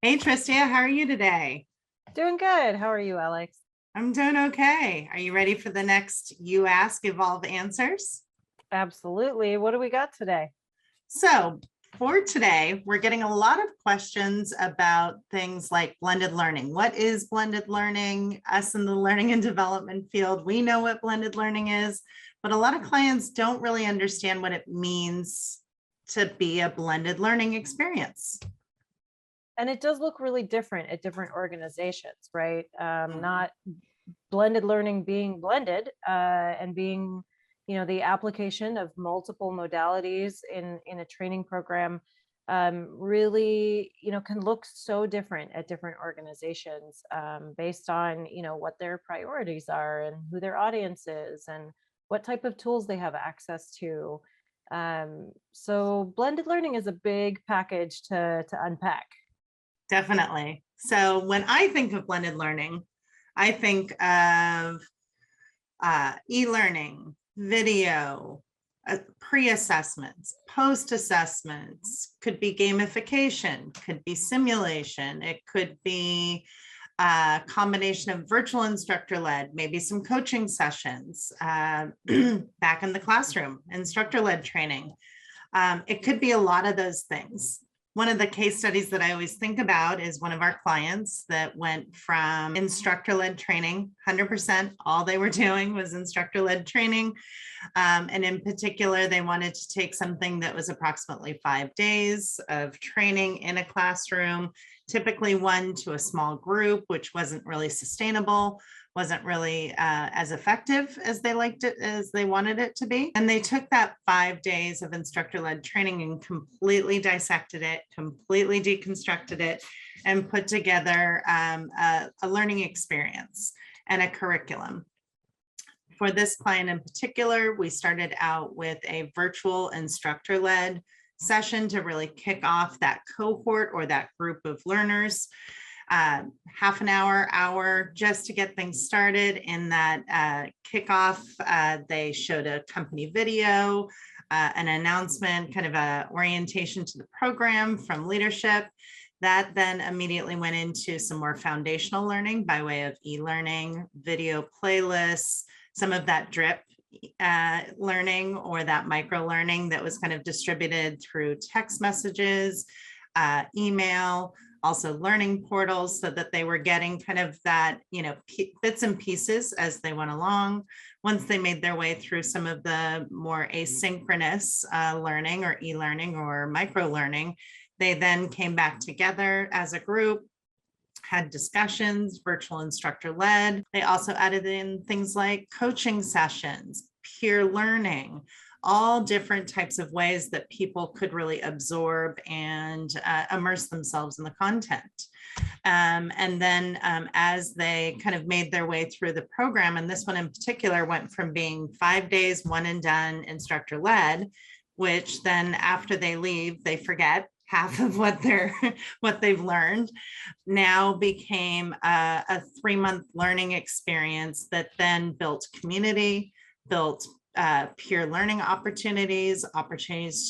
Hey Tristia, how are you today? Doing good. How are you, Alex? I'm doing okay. Are you ready for the next You Ask, Evolve Answers? Absolutely. What do we got today? So, for today, we're getting a lot of questions about things like blended learning. What is blended learning? Us in the learning and development field, we know what blended learning is, but a lot of clients don't really understand what it means to be a blended learning experience. And it does look really different at different organizations, right? Mhm. Not blended learning being blended and being, the application of multiple modalities in a training program really, can look so different at different organizations based on, what their priorities are and who their audience is and what type of tools they have access to. So blended learning is a big package to unpack. Definitely. So, when I think of blended learning, I think of e-learning, video, pre-assessments, post-assessments, could be gamification, could be simulation, it could be a combination of virtual instructor led, maybe some coaching sessions, back in the classroom, instructor led training. It could be a lot of those things. One of the case studies that I always think about is one of our clients that went from instructor led training, 100%, all they were doing was instructor led training. And in particular, they wanted to take something that was approximately 5 days of training in a classroom, typically one to a small group, which wasn't really sustainable, wasn't really as effective as they liked it, as they wanted it to be. And they took that 5 days of instructor led training and completely dissected it, completely deconstructed it, and put together a learning experience and a curriculum. For this client in particular, we started out with a virtual instructor led session to really kick off that cohort or that group of learners. Half an hour, just to get things started. In that kickoff, they showed a company video, an announcement, kind of a orientation to the program from leadership. That then immediately went into some more foundational learning by way of e-learning, video playlists, some of that drip learning or that micro learning that was kind of distributed through text messages, email, also learning portals, so that they were getting kind of that, bits and pieces as they went along. Once they made their way through some of the more asynchronous learning or e-learning or micro learning, they then came back together as a group, had discussions, virtual instructor led. They also added in things like coaching sessions, peer learning, all different types of ways that people could really absorb and immerse themselves in the content. And then as they kind of made their way through the program, and this one in particular went from being 5 days, one and done, instructor led, which then after they leave, they forget half of what they've learned, now became a 3-month learning experience that then built community, built peer learning opportunities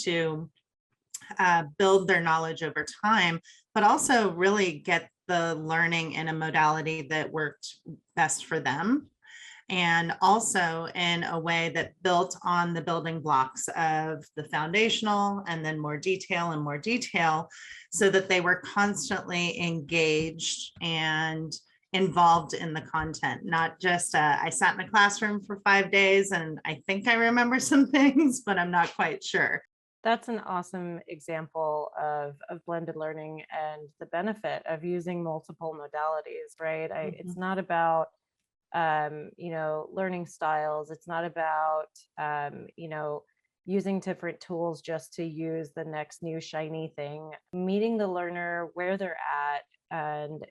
to build their knowledge over time, but also really get the learning in a modality that worked best for them, and also in a way that built on the building blocks of the foundational and then more detail and more detail, so that they were constantly engaged and involved in the content, not just I sat in a classroom for 5 days and I think I remember some things, but I'm not quite sure. That's an awesome example of blended learning and the benefit of using multiple modalities, right? It's Mhm. not about learning styles. It's not about using different tools just to use the next new shiny thing. Meeting the learner where they're at and,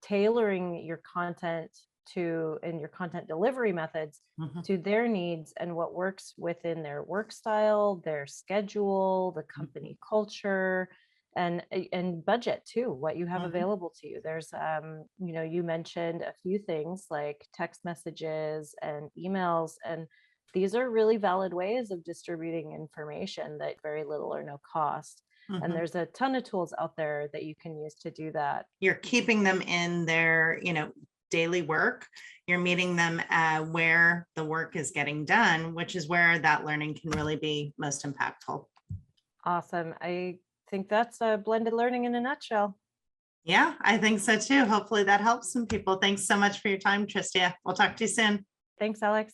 tailoring your content to and your content delivery methods Mhm. to their needs and what works within their work style, their schedule, the Mhm. company culture, and budget too, what you have Mhm. available to you. There's you mentioned a few things like text messages and emails, and these are really valid ways of distributing information that very little or no cost. And Mhm. there's a ton of tools out there that you can use to do that. You're keeping them in their, daily work. You're meeting them where the work is getting done, which is where that learning can really be most impactful. Awesome. I think that's blended learning in a nutshell. Yeah, I think so too. Hopefully that helps some people. Thanks so much for your time, Tristia. We'll talk to you soon. Thanks, Alex.